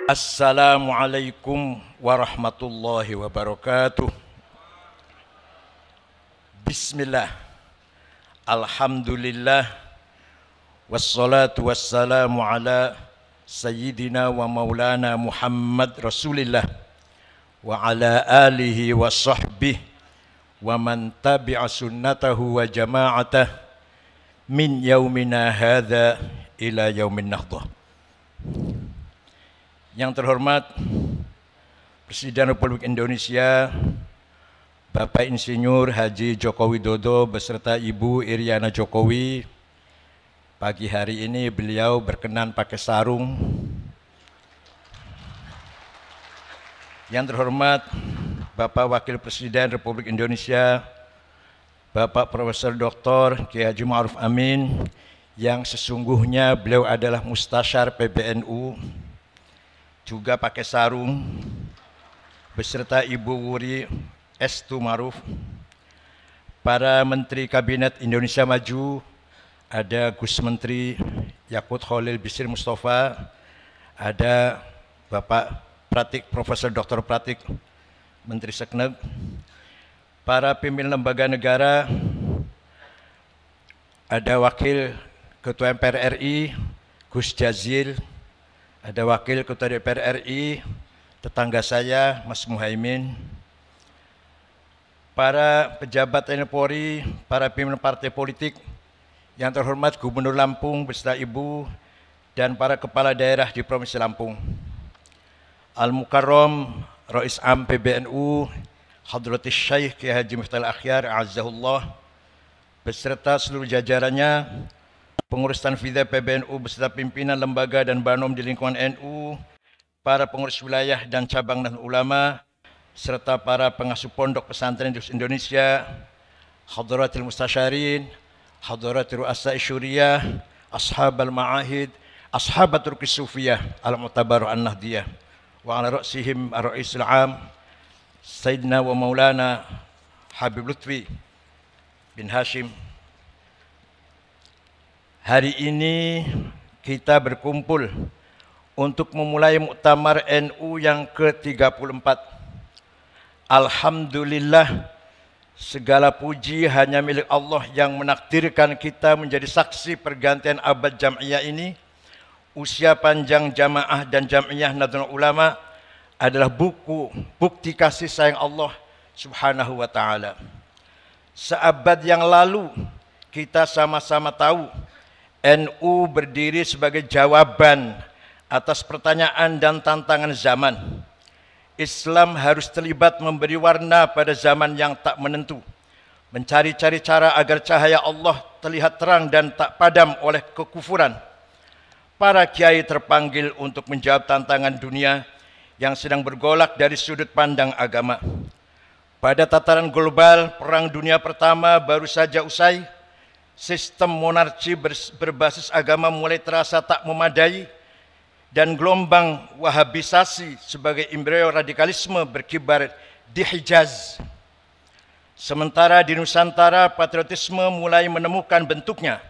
Assalamualaikum warahmatullahi wabarakatuh. Bismillah. Alhamdulillah. Wassalatu wassalamu ala sayyidina wa maulana Muhammad Rasulillah wa ala alihi wa sahbihi wa man tabi'a sunnatahu wa jama'atah min yaumina hadha ila yaumin nahdah. Yang terhormat Presiden Republik Indonesia Bapak Insinyur Haji Joko Widodo beserta Ibu Iriana Jokowi, pagi hari ini beliau berkenan pakai sarung. Yang terhormat Bapak Wakil Presiden Republik Indonesia Bapak Profesor Dr. Kiai Haji Ma'ruf Amin, yang sesungguhnya beliau adalah Mustasyar PBNU, juga pakai sarung, beserta Ibu Wuri Estu Ma'ruf, para Menteri Kabinet Indonesia Maju, ada Gus Menteri Yakut Khalil Bisri Mustafa, ada Bapak Pratik, Profesor Dr. Pratik, Menteri Sekneg, para pimpinan lembaga negara, ada Wakil Ketua MPR RI, Gus Jazil, ada Wakil Ketua DPR RI, tetangga saya, Mas Muhaimin, para pejabat TNI Polri, para pimpinan partai politik, yang terhormat Gubernur Lampung beserta Ibu, dan para kepala daerah di Provinsi Lampung. Al-Mukarram Rais Am PBNU, Hadratus Syekh Kiai Haji Miftahul Akhyar, Azzahullah, beserta seluruh jajarannya, pengurus Tanfidha PBNU beserta pimpinan lembaga dan banom di lingkungan NU, para pengurus wilayah dan cabang dan ulama, serta para pengasuh pondok pesantren di Indonesia, hadratil mustasyarin, hadratil ru'asa syuriyah, ashabal ma'ahid, ashabatul kisufiyah, al-mutabaru an-nahdiyah, wa ala ra'sihim ar-ra'isul am, Sayyidina wa Maulana Habib Lutfi bin Hashim. Hari ini kita berkumpul untuk memulai muktamar NU yang ke-34. Alhamdulillah, segala puji hanya milik Allah yang menakdirkan kita menjadi saksi pergantian abad jam'iyah ini. Usia panjang jamaah dan jam'iyah Nahdlatul Ulama adalah bukti kasih sayang Allah Subhanahu wa ta'ala. Seabad yang lalu kita sama-sama tahu NU berdiri sebagai jawaban atas pertanyaan dan tantangan zaman. Islam harus terlibat memberi warna pada zaman yang tak menentu, mencari-cari cara agar cahaya Allah terlihat terang dan tak padam oleh kekufuran. Para kiai terpanggil untuk menjawab tantangan dunia yang sedang bergolak dari sudut pandang agama. Pada tataran global, Perang Dunia Pertama baru saja usai. Sistem monarki berbasis agama mulai terasa tak memadai, dan gelombang wahabisasi sebagai embrio radikalisme berkibar di Hijaz. Sementara di Nusantara, patriotisme mulai menemukan bentuknya.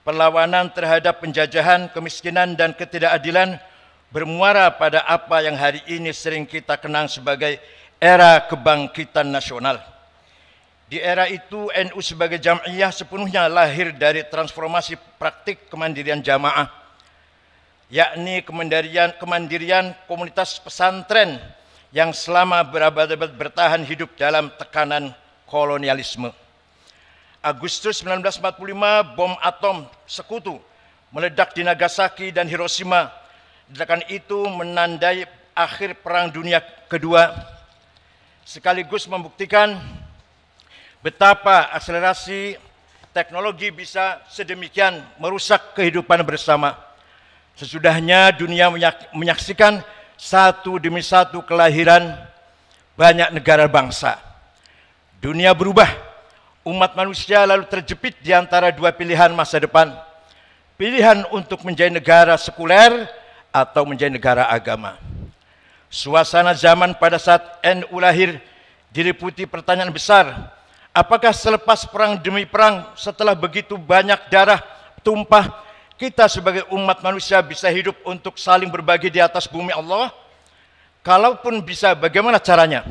Perlawanan terhadap penjajahan, kemiskinan, dan ketidakadilan bermuara pada apa yang hari ini sering kita kenang sebagai era kebangkitan nasional. Di era itu, NU sebagai jam'iyah sepenuhnya lahir dari transformasi praktik kemandirian jamaah, yakni kemandirian komunitas pesantren yang selama berabad-abad bertahan hidup dalam tekanan kolonialisme. Agustus 1945, bom atom sekutu meledak di Nagasaki dan Hiroshima. Ledakan itu menandai akhir Perang Dunia Kedua, sekaligus membuktikan betapa akselerasi teknologi bisa sedemikian merusak kehidupan bersama. Sesudahnya dunia menyaksikan satu demi satu kelahiran banyak negara bangsa. Dunia berubah, umat manusia lalu terjepit di antara dua pilihan masa depan. Pilihan untuk menjadi negara sekuler atau menjadi negara agama. Suasana zaman pada saat NU lahir diliputi pertanyaan besar. Apakah selepas perang demi perang, setelah begitu banyak darah tumpah, kita sebagai umat manusia bisa hidup untuk saling berbagi di atas bumi Allah? Kalaupun bisa, bagaimana caranya?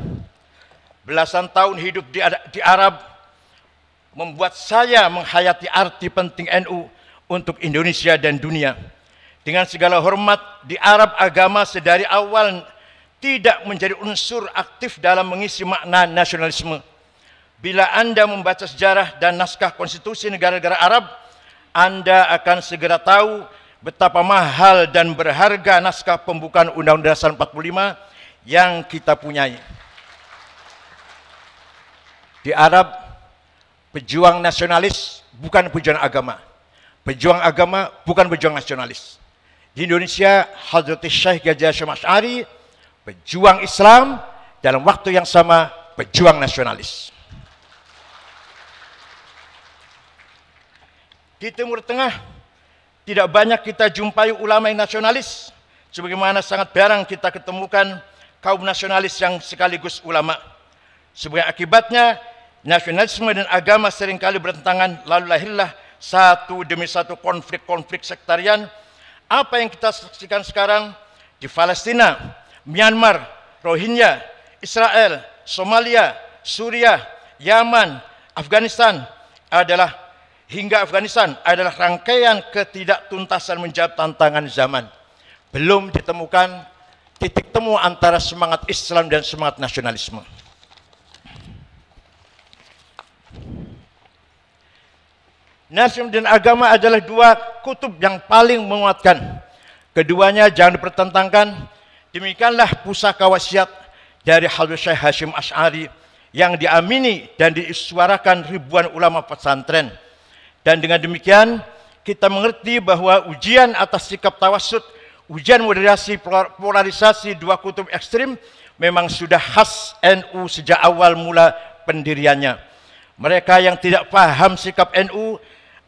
Belasan tahun hidup di Arab membuat saya menghayati arti penting NU untuk Indonesia dan dunia. Dengan segala hormat, di Arab agama sedari awal tidak menjadi unsur aktif dalam mengisi makna nasionalisme. Bila Anda membaca sejarah dan naskah konstitusi negara-negara Arab, Anda akan segera tahu betapa mahal dan berharga naskah pembukaan Undang-Undang Dasar 45 yang kita punyai. Di Arab, pejuang nasionalis bukan pejuang agama. Pejuang agama bukan pejuang nasionalis. Di Indonesia, Hadrat Syekh Ghazi Hasyim Asy'ari, pejuang Islam, dalam waktu yang sama pejuang nasionalis. Di Timur Tengah, tidak banyak kita jumpai ulama yang nasionalis, sebagaimana sangat jarang kita ketemukan kaum nasionalis yang sekaligus ulama. Sebagai akibatnya, nasionalisme dan agama seringkali bertentangan, lalu lahirlah satu demi satu konflik-konflik sektarian. Apa yang kita saksikan sekarang di Palestina, Myanmar, Rohingya, Israel, Somalia, Suriah, Yaman, Afghanistan hingga Afghanistan adalah rangkaian ketidaktuntasan menjawab tantangan zaman. Belum ditemukan titik temu antara semangat Islam dan semangat nasionalisme. Nasionalisme dan agama adalah dua kutub yang paling menguatkan. Keduanya jangan dipertentangkan. Demikianlah pusaka wasiat dari Hadrat Syekh Hasyim Asy'ari yang diamini dan disuarakan ribuan ulama pesantren. Dan dengan demikian kita mengerti bahwa ujian atas sikap tawassut, ujian moderasi polarisasi dua kutub ekstrim memang sudah khas NU sejak awal mula pendiriannya. Mereka yang tidak paham sikap NU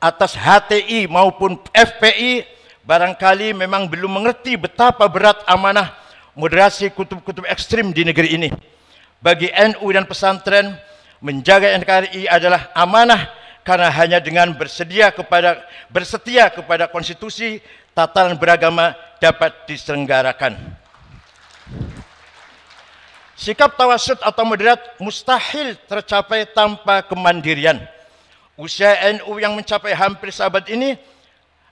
atas HTI maupun FPI barangkali memang belum mengerti betapa berat amanah moderasi kutub-kutub ekstrim di negeri ini. Bagi NU dan pesantren, menjaga NKRI adalah amanah, karena hanya dengan bersetia kepada konstitusi, tatanan beragama dapat diselenggarakan. Sikap tawassut atau moderat mustahil tercapai tanpa kemandirian. Usia NU yang mencapai hampir seabad ini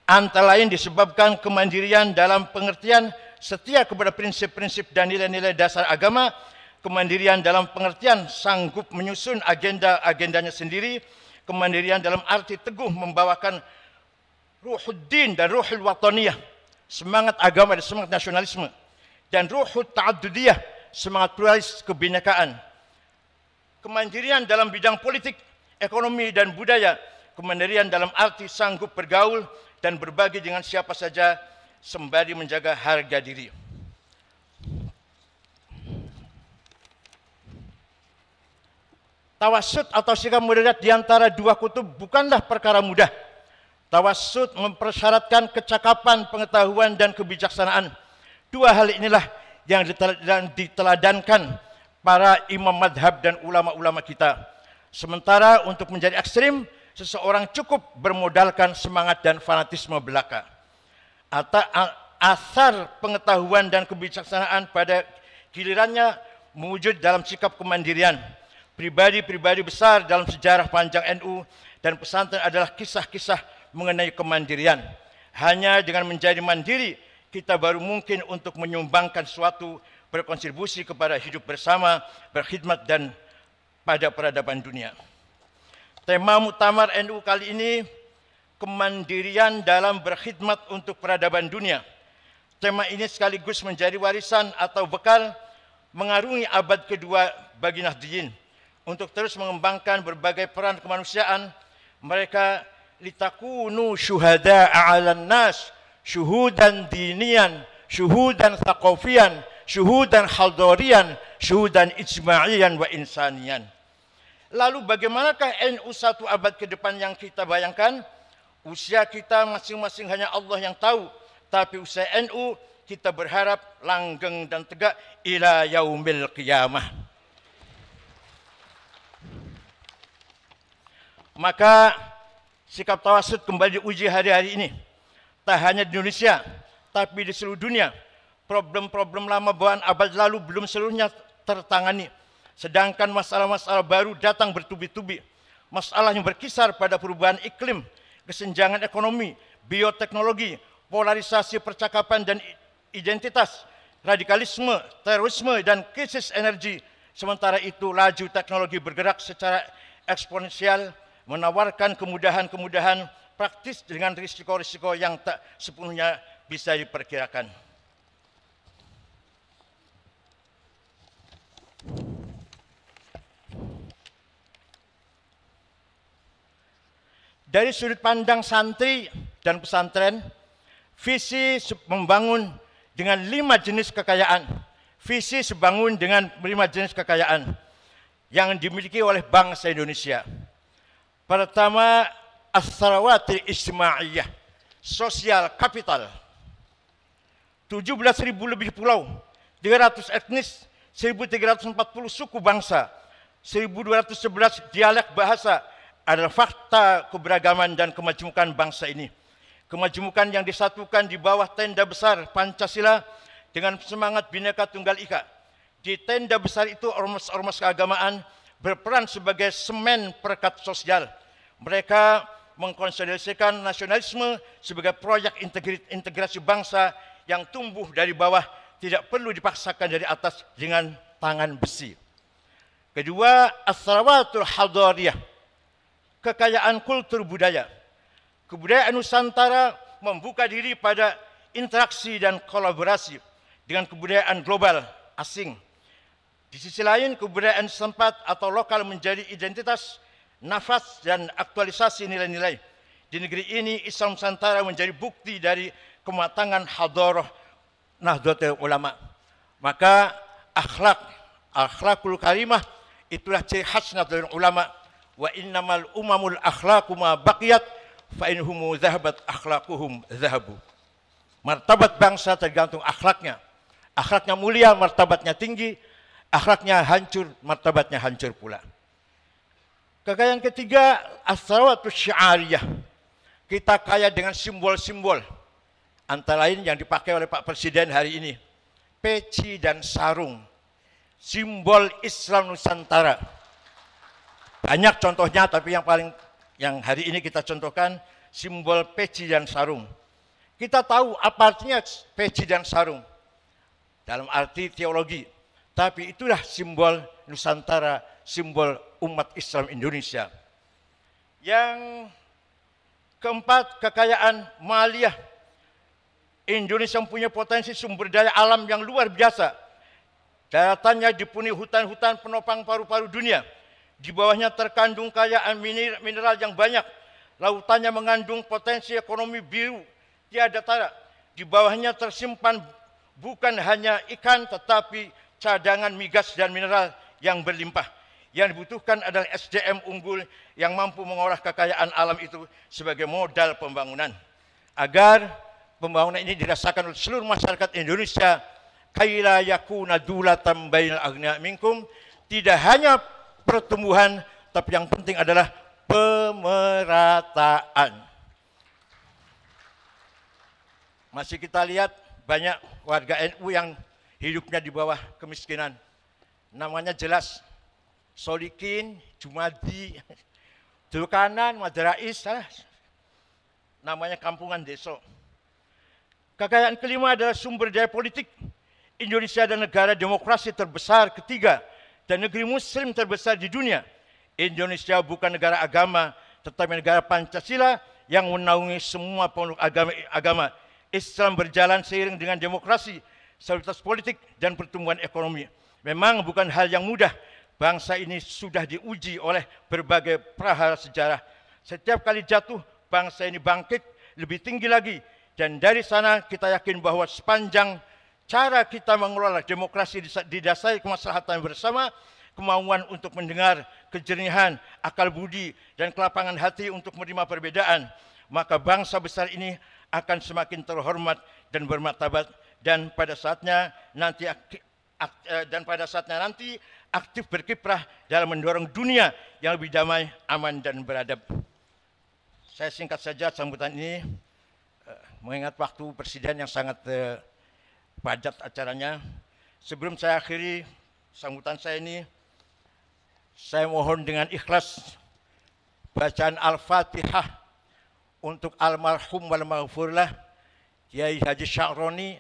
antara lain disebabkan kemandirian dalam pengertian setia kepada prinsip-prinsip dan nilai-nilai dasar agama, kemandirian dalam pengertian sanggup menyusun agenda-agendanya sendiri, kemandirian dalam arti teguh membawakan ruhuddin dan ruhul wataniyah, semangat agama dan semangat nasionalisme, dan ruhul ta'addudiyah, semangat pluralis kebinekaan. Kemandirian dalam bidang politik, ekonomi dan budaya, kemandirian dalam arti sanggup bergaul dan berbagi dengan siapa saja sembari menjaga harga diri. Tawassut atau sikap moderat di antara dua kutub bukanlah perkara mudah. Tawassut mempersyaratkan kecakapan, pengetahuan, dan kebijaksanaan. Dua hal inilah yang diteladankan para imam madhab dan ulama-ulama kita. Sementara untuk menjadi ekstrim, seseorang cukup bermodalkan semangat dan fanatisme belaka. Asar pengetahuan dan kebijaksanaan pada gilirannya mewujud dalam sikap kemandirian. Pribadi-pribadi besar dalam sejarah panjang NU dan pesantren adalah kisah-kisah mengenai kemandirian. Hanya dengan menjadi mandiri, kita baru mungkin untuk menyumbangkan sesuatu, berkontribusi kepada hidup bersama, berkhidmat dan pada peradaban dunia. Tema muktamar NU kali ini, kemandirian dalam berkhidmat untuk peradaban dunia. Tema ini sekaligus menjadi warisan atau bekal mengarungi abad kedua bagi Nahdliyin. Untuk terus mengembangkan berbagai peran kemanusiaan, mereka litakunu syuhada'a 'alan nas, syuhudan dinian, syuhudan thaqafiyan, syuhudan haldorian, syuhudan ijma'iyan wa insanian. Lalu bagaimanakah NU satu abad ke depan yang kita bayangkan? Usia kita masing-masing hanya Allah yang tahu. Tapi usia NU kita berharap langgeng dan tegak ila yaumil qiyamah. Maka sikap tawassut kembali diuji hari-hari ini. Tak hanya di Indonesia, tapi di seluruh dunia, problem-problem lama bawaan abad lalu belum seluruhnya tertangani. Sedangkan masalah-masalah baru datang bertubi-tubi. Masalah yang berkisar pada perubahan iklim, kesenjangan ekonomi, bioteknologi, polarisasi percakapan dan identitas, radikalisme, terorisme, dan krisis energi. Sementara itu, laju teknologi bergerak secara eksponensial, menawarkan kemudahan-kemudahan praktis dengan risiko-risiko yang tak sepenuhnya bisa diperkirakan. Dari sudut pandang santri dan pesantren, visi membangun dengan 5 jenis kekayaan. Visi sebangun dengan 5 jenis kekayaan yang dimiliki oleh bangsa Indonesia. Pertama, as-sarawatil ijtimaiyah, sosial kapital. 17.000 lebih pulau, 300 etnis, 1.340 suku bangsa, 1.211 dialek bahasa adalah fakta keberagaman dan kemajemukan bangsa ini. Kemajemukan yang disatukan di bawah tenda besar Pancasila dengan semangat Bhinneka Tunggal Ika. Di tenda besar itu ormas-ormas keagamaan berperan sebagai semen perekat sosial. Mereka mengkonsolidasikan nasionalisme sebagai proyek integrasi bangsa yang tumbuh dari bawah, tidak perlu dipaksakan dari atas dengan tangan besi. Kedua, as-sarawatul hadariyah, kekayaan kultur budaya. Kebudayaan Nusantara membuka diri pada interaksi dan kolaborasi dengan kebudayaan global asing. Di sisi lain, kebudayaan setempat atau lokal menjadi identitas, nafas, dan aktualisasi nilai-nilai. Di negeri ini, Islam Nusantara menjadi bukti dari kematangan hadarah Nahdlatul Ulama. Maka akhlakul karimah itulah ciri khas Nahdlatul Ulama. Wa innamal umamul akhlaqu ma baqiyat fa inhum dhahabat akhlaquhum dhahabu. Martabat bangsa tergantung akhlaknya. Akhlaknya mulia, martabatnya tinggi. Akhlaknya hancur, martabatnya hancur pula. Kekayaan ketiga, as-sarawatus syiariyah. Kita kaya dengan simbol-simbol. Antara lain yang dipakai oleh Pak Presiden hari ini. Peci dan sarung. Simbol Islam Nusantara. Banyak contohnya, tapi yang hari ini kita contohkan simbol peci dan sarung. Kita tahu apa artinya peci dan sarung dalam arti teologi, tapi itulah simbol Nusantara, simbol umat Islam Indonesia. Yang keempat, kekayaan maliyah. Indonesia mempunyai potensi sumber daya alam yang luar biasa. Daratannya dipenuhi hutan-hutan penopang paru-paru dunia. Di bawahnya terkandung kekayaan mineral yang banyak. Lautannya mengandung potensi ekonomi biru tiada tara. Di bawahnya tersimpan bukan hanya ikan, tetapi cadangan migas dan mineral yang berlimpah. Yang dibutuhkan adalah SDM unggul yang mampu mengolah kekayaan alam itu sebagai modal pembangunan. Agar pembangunan ini dirasakan oleh seluruh masyarakat Indonesia, kaila yakuna dulatan bainal aghnia minkum, tidak hanya pertumbuhan, tapi yang penting adalah pemerataan. Masih kita lihat banyak warga NU yang hidupnya di bawah kemiskinan. Namanya jelas Solikin, Jumadi, Dulkanan, Maderais, namanya kampungan desa. Kekayaan kelima adalah sumber daya politik. Indonesia adalah negara demokrasi terbesar ketiga dan negeri muslim terbesar di dunia. Indonesia bukan negara agama, tetapi negara Pancasila yang menaungi semua pemeluk agama. Islam berjalan seiring dengan demokrasi, stabilitas politik, dan pertumbuhan ekonomi. Memang bukan hal yang mudah. Bangsa ini sudah diuji oleh berbagai prahara sejarah. Setiap kali jatuh, bangsa ini bangkit lebih tinggi lagi. Dan dari sana kita yakin bahwa sepanjang cara kita mengelola demokrasi didasari kemaslahatan bersama, kemauan untuk mendengar, kejernihan, akal budi, dan kelapangan hati untuk menerima perbedaan, maka bangsa besar ini akan semakin terhormat dan bermartabat, dan pada saatnya nanti aktif berkiprah dalam mendorong dunia yang lebih damai, aman, dan beradab. Saya singkat saja sambutan ini. mengingat waktu Presiden yang sangat padat acaranya, sebelum saya akhiri sambutan saya ini, saya mohon dengan ikhlas bacaan Al-Fatihah untuk almarhum wal maghfurlah Kiai Haji Sya'roni,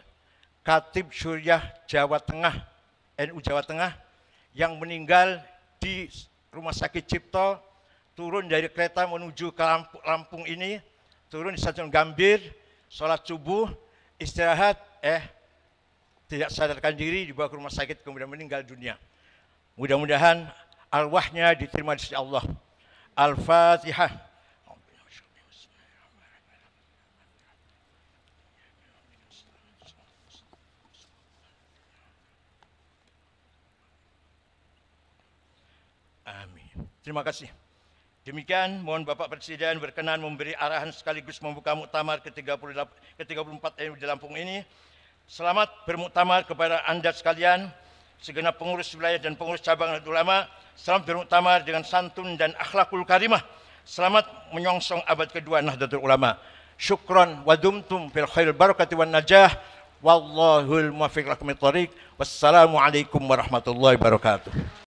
Khatib Syuriah Jawa Tengah, NU Jawa Tengah, yang meninggal di Rumah Sakit Cipto, turun dari kereta menuju ke Lampung ini, turun di Stasiun Gambir, sholat subuh, istirahat, tidak sadarkan diri, dibawa ke rumah sakit, kemudian meninggal dunia. Mudah-mudahan arwahnya diterima di sisi Allah. Al-Fatihah. Amin. Terima kasih. Demikian, mohon Bapak Presiden berkenan memberi arahan sekaligus membuka muktamar ke-34 NU di Lampung ini. Selamat bermuktamar kepada Anda sekalian, segenap pengurus wilayah dan pengurus cabang Nahdlatul Ulama. Selamat bermuktamar dengan santun dan akhlakul karimah. Selamat menyongsong abad kedua Nahdlatul Ulama. Syukran wa dumtum fil khair barakati wan najah. Wallahul muwaffiq lakum thoriq. Wassalamualaikum warahmatullahi wabarakatuh.